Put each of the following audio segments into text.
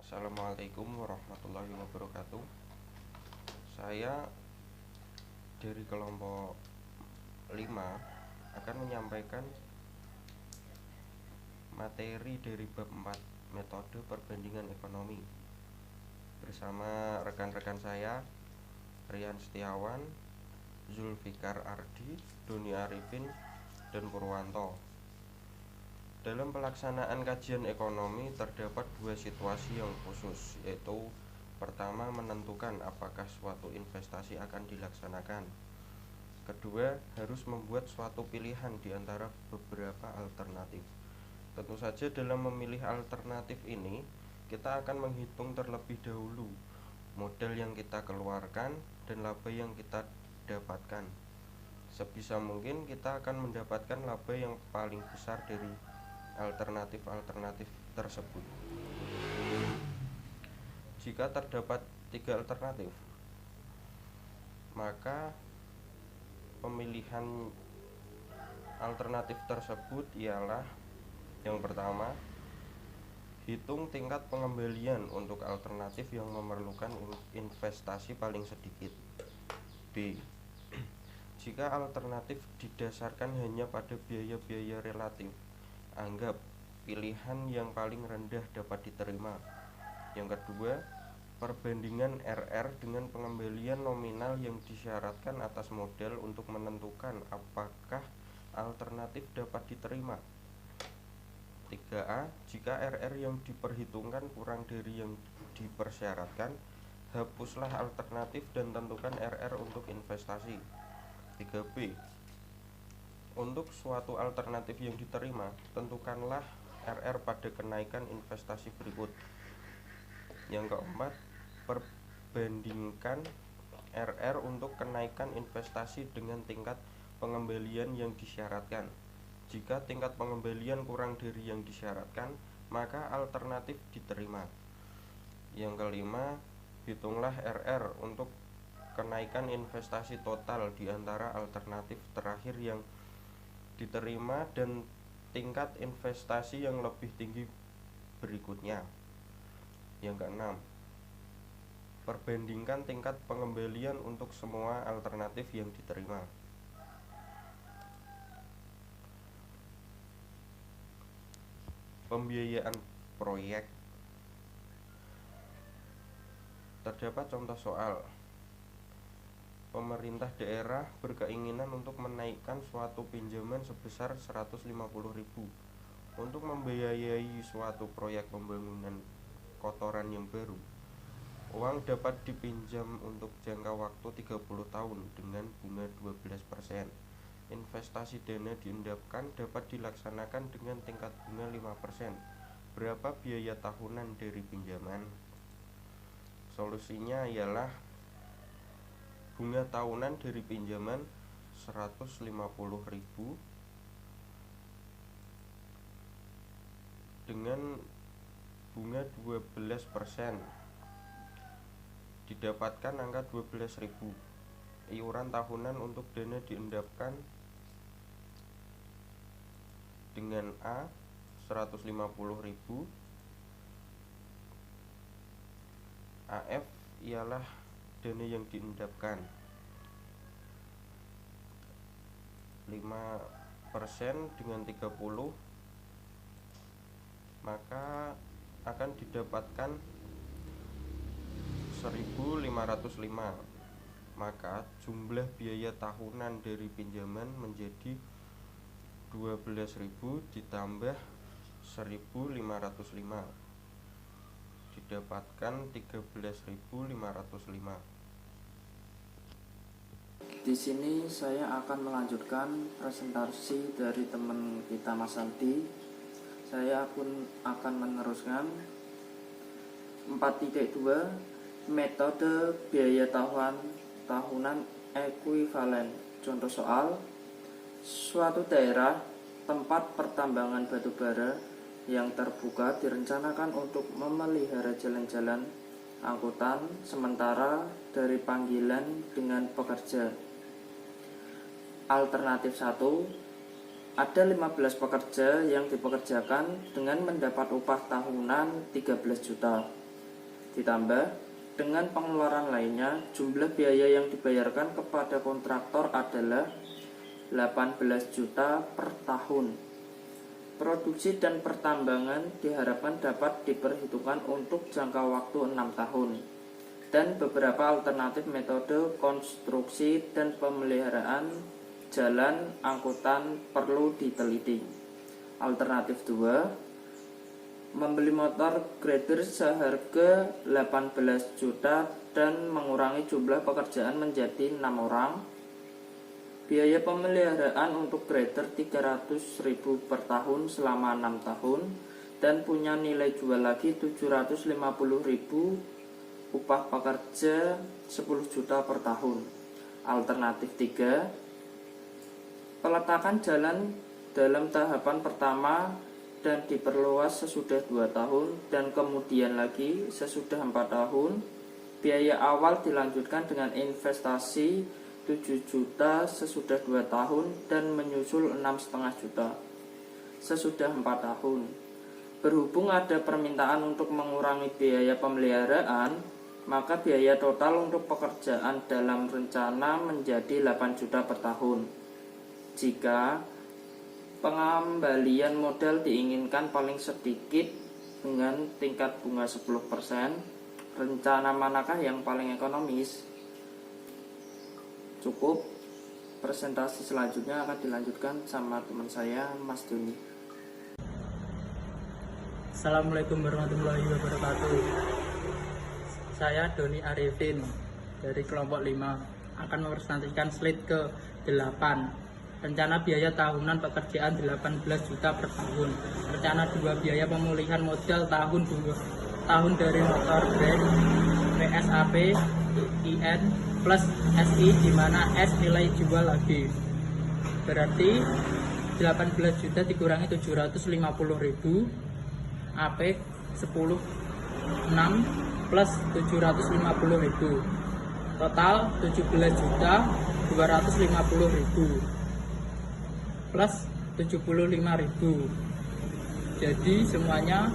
Assalamualaikum warahmatullahi wabarakatuh. Saya dari kelompok 5 akan menyampaikan materi dari bab 4 metode perbandingan ekonomi bersama rekan-rekan saya Rian Setiawan, Zulfikar Ardi, Doni Arifin, dan Purwanto. Dalam pelaksanaan kajian ekonomi terdapat dua situasi yang khusus, yaitu pertama, menentukan apakah suatu investasi akan dilaksanakan. Kedua, harus membuat suatu pilihan di antara beberapa alternatif. Tentu saja dalam memilih alternatif ini, kita akan menghitung terlebih dahulu modal yang kita keluarkan dan laba yang kita dapatkan. Sebisa mungkin kita akan mendapatkan laba yang paling besar dari alternatif-alternatif tersebut. Jika terdapat 3 alternatif, maka pemilihan alternatif tersebut ialah: yang pertama, hitung tingkat pengembalian untuk alternatif yang memerlukan investasi paling sedikit. B. Jika alternatif didasarkan hanya pada biaya-biaya relatif, anggap pilihan yang paling rendah dapat diterima. Yang kedua, perbandingan RR dengan pengembalian nominal yang disyaratkan atas modal untuk menentukan apakah alternatif dapat diterima. 3A. Jika RR yang diperhitungkan kurang dari yang dipersyaratkan, hapuslah alternatif dan tentukan RR untuk investasi. 3B. Untuk suatu alternatif yang diterima, tentukanlah RR pada kenaikan investasi berikut. Yang keempat, perbandingkan RR untuk kenaikan investasi dengan tingkat pengembalian yang disyaratkan. Jika tingkat pengembalian kurang dari yang disyaratkan, maka alternatif diterima. Yang kelima, hitunglah RR untuk kenaikan investasi total di antara alternatif terakhir yang diterima dan tingkat investasi yang lebih tinggi berikutnya. Yang keenam, perbandingkan tingkat pengembalian untuk semua alternatif yang diterima. Pembiayaan proyek. Terdapat contoh soal. Pemerintah daerah berkeinginan untuk menaikkan suatu pinjaman sebesar 150.000 untuk membiayai suatu proyek pembangunan kotoran yang baru. Uang dapat dipinjam untuk jangka waktu 30 tahun dengan bunga 12%. Investasi dana diendapkan dapat dilaksanakan dengan tingkat bunga 5%. Berapa biaya tahunan dari pinjaman? Solusinya ialah bunga tahunan dari pinjaman 150.000 dengan bunga 12%, didapatkan angka 12.000. Iuran tahunan untuk dana diendapkan dengan A 150.000, AF ialah dana yang diendapkan, 5% dengan 30, maka akan didapatkan 1.505. Maka jumlah biaya tahunan dari pinjaman menjadi 12.000 ditambah 1.505, didapatkan 13.505. Di sini saya akan melanjutkan presentasi dari teman kita Mas Santi. Saya pun akan meneruskan 4.2 metode biaya tahunan ekuivalen. Contoh soal, suatu daerah tempat pertambangan batu bara yang terbuka direncanakan untuk memelihara jalan-jalan angkutan sementara dari panggilan dengan pekerja. Alternatif 1, ada 15 pekerja yang dipekerjakan dengan mendapat upah tahunan 13 juta. Ditambah dengan pengeluaran lainnya, jumlah biaya yang dibayarkan kepada kontraktor adalah 18 juta per tahun. Produksi dan pertambangan diharapkan dapat diperhitungkan untuk jangka waktu 6 tahun. Dan beberapa alternatif metode konstruksi dan pemeliharaan jalan angkutan perlu diteliti. Alternatif 2, membeli motor grader seharga 18 juta dan mengurangi jumlah pekerjaan menjadi 6 orang. Biaya pemeliharaan untuk grader 300.000 per tahun selama 6 tahun dan punya nilai jual lagi 750.000. Upah pekerja 10 juta per tahun. Alternatif 3, peletakan jalan dalam tahapan pertama dan diperluas sesudah 2 tahun dan kemudian lagi sesudah 4 tahun. Biaya awal dilanjutkan dengan investasi 7 juta sesudah 2 tahun dan menyusul 6,5 juta sesudah 4 tahun. Berhubung ada permintaan untuk mengurangi biaya pemeliharaan, maka biaya total untuk pekerjaan dalam rencana menjadi 8 juta per tahun. Jika pengembalian modal diinginkan paling sedikit dengan tingkat bunga 10%, rencana manakah yang paling ekonomis? Cukup. Presentasi selanjutnya akan dilanjutkan sama teman saya, Mas Doni. Assalamualaikum warahmatullahi wabarakatuh. Saya Doni Arifin dari kelompok 5 akan mempresentasikan slide ke-8. Rencana biaya tahunan pekerjaan 18 juta per tahun. Rencana 2, biaya pemulihan modal tahun dari motor brand PSAP IN plus SI, di mana S nilai jual lagi. Berarti 18 juta dikurangi 750.000, AP 10 6 plus 750.000, total 17 juta 250.000 plus 75.000, jadi semuanya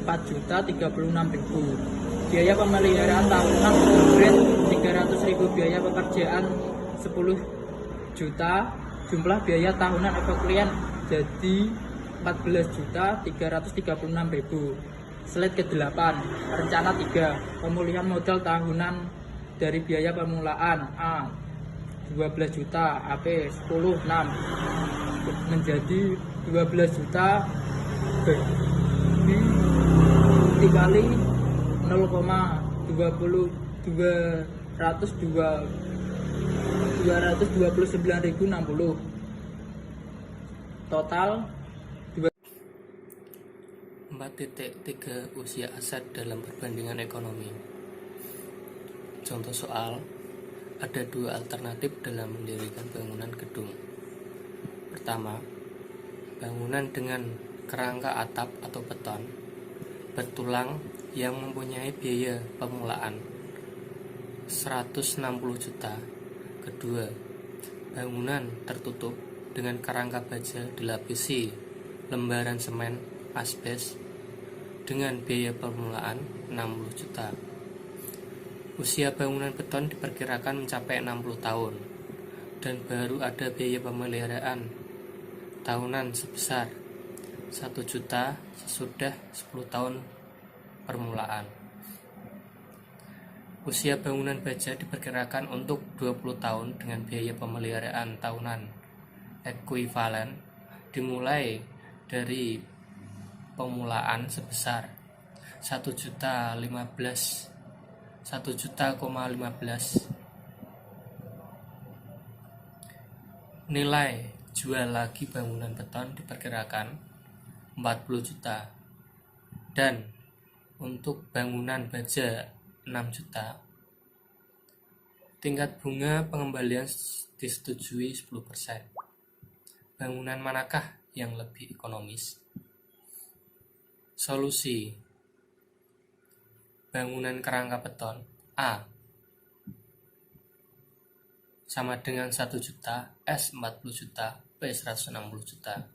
4 juta 36.000. Biaya pemeliharaan tahunan grade 300.000, biaya pekerjaan 10 juta, jumlah biaya tahunan efeklian jadi 14 juta 336.000. Slide ke-8, rencana 3, pemulihan modal tahunan dari biaya permulaan. A 12 juta, AP 10 6 menjadi 12 juta dikali 0,20 229.060, total 4.3 usia aset dalam perbandingan ekonomi. Contoh soal, ada 2 alternatif dalam mendirikan bangunan gedung. Pertama, bangunan dengan kerangka atap atau beton bertulang yang mempunyai biaya permulaan 160 juta. Kedua, bangunan tertutup dengan kerangka baja dilapisi lembaran semen asbes dengan biaya permulaan 60 juta. Usia bangunan beton diperkirakan mencapai 60 tahun dan baru ada biaya pemeliharaan tahunan sebesar 1 juta sesudah 10 tahun permulaan. Usia bangunan baja diperkirakan untuk 20 tahun dengan biaya pemeliharaan tahunan ekuivalen dimulai dari permulaan sebesar 1 juta 15. Nilai jual lagi bangunan beton diperkirakan 40 juta. Dan untuk bangunan baja 6 juta. Tingkat bunga pengembalian disetujui 10%. Bangunan manakah yang lebih ekonomis? Solusi. Bangunan kerangka beton A sama dengan 1 juta, S 40 juta, P 160 juta.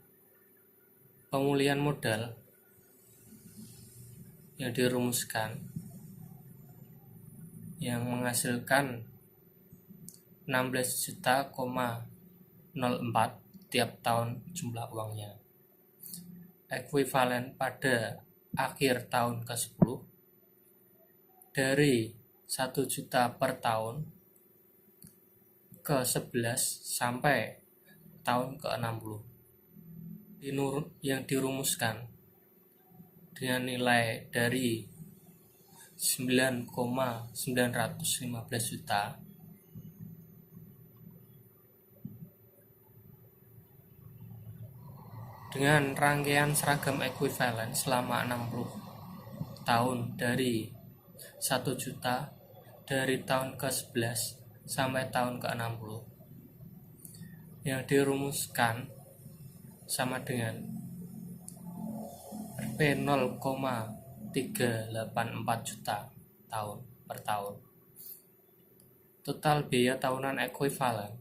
Pemulihan modal yang dirumuskan yang menghasilkan 16,04 tiap tahun jumlah uangnya. Ekuivalen pada akhir tahun ke-10 dari 1 juta per tahun ke-11 sampai tahun ke-60 yang dirumuskan dengan nilai dari 9,915 juta dengan rangkaian seragam ekuivalen selama 60 tahun dari 1 juta dari tahun ke-11 sampai tahun ke-60 yang dirumuskan sama dengan Rp 0,384 juta tahun per tahun. Total biaya tahunan ekuivalen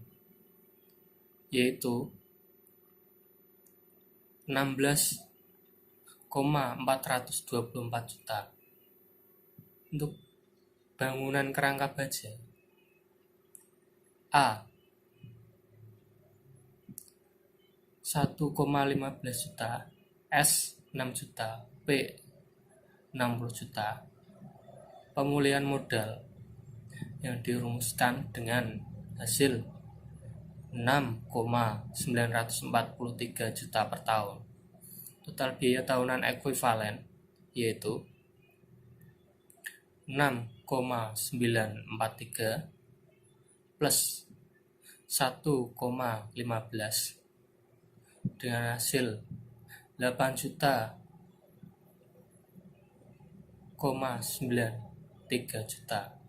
yaitu 16,424 juta untuk bangunan kerangka baja. A 1,15 juta, S 6 juta, P 60 juta. Pemulihan modal yang dirumuskan dengan hasil 6,943 juta per tahun. Total biaya tahunan ekuivalen yaitu 6,943 plus 1,15 dengan hasil 8,93 juta.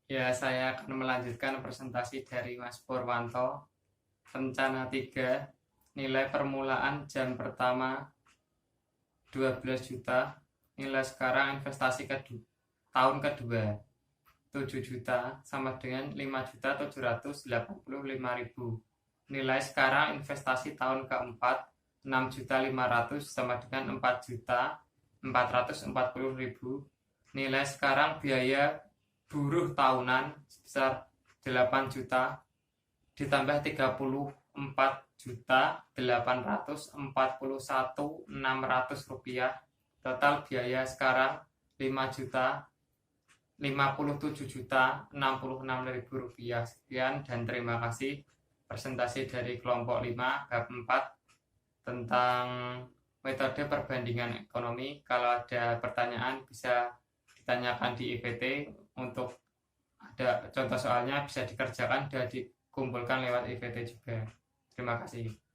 Ya, saya akan melanjutkan presentasi dari Mas Purwanto. Rencana 3, nilai permulaan jam pertama 12 juta, nilai sekarang investasi tahun kedua 7 juta sama dengan 5.785.000. Nilai sekarang investasi tahun keempat 6.500.000 sama dengan 4.440.000. Nilai sekarang biaya buruh tahunan sebesar 8 juta ditambah 34.841.600 rupiah. Total biaya sekarang 57.066.000 rupiah. Sekian dan terima kasih. Presentasi dari kelompok 5 bab 4 tentang metode perbandingan ekonomi. Kalau ada pertanyaan bisa ditanyakan di IVT. Untuk ada contoh soalnya bisa dikerjakan dan dikumpulkan lewat IVT juga. Terima kasih.